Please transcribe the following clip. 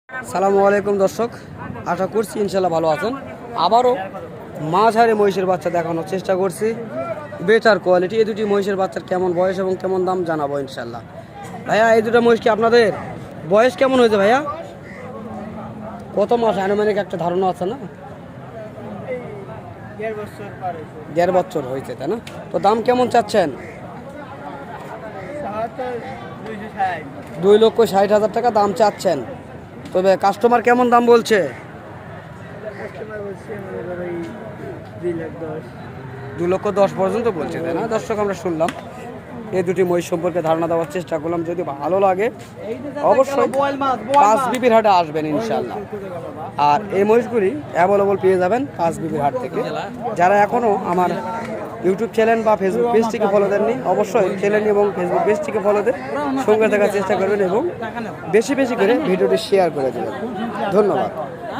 সালামু আলাইকুম দর্শক, আশা করছি ইনশাল্লাহ ভালো আছেন। আবারও মাঝারি মহিষের বাচ্চা দেখানোর চেষ্টা করছি, বেটার কোয়ালিটি। এই দুটি মহিষের বাচ্চার কেমন বয়স এবং কেমন দাম জানাবো ইনশাল্লাহ। ভাইয়া, এই দুটো মহিষ কি আপনাদের? বয়স কেমন হয়েছে ভাইয়া? কত মাস আনুমানিক একটা ধারণা আছে না? 1.5 বছর হয়েছে, তাই না? তো দাম কেমন চাচ্ছেন? 2,60,000 টাকা দাম চাচ্ছেন। তবে কাস্টমার কেমন দাম বলছে? 2,10,000 পর্যন্ত বলছে, তাই না? দর্শক, আমরা শুনলাম এই দুটি মহিষ সম্পর্কে ধারণা দেওয়ার চেষ্টা করলাম। যদি ভালো লাগে অবশ্যই পাঁচ বিবির হাটে আসবেন ইনশাল্লাহ। আর এই মহিষগুলি অ্যাভেলেবল পেয়ে যাবেন পাঁচ বিবির হাট থেকে। যারা এখনও আমার ইউটিউব চ্যানেল বা ফেসবুক পেজটিকে ফলো দেননি, অবশ্যই চ্যানেল এবং ফেসবুক পেজটিকে ফলো দেন, সঙ্গে থাকার চেষ্টা করবেন এবং বেশি বেশি করে ভিডিওটি শেয়ার করে দেবেন। ধন্যবাদ।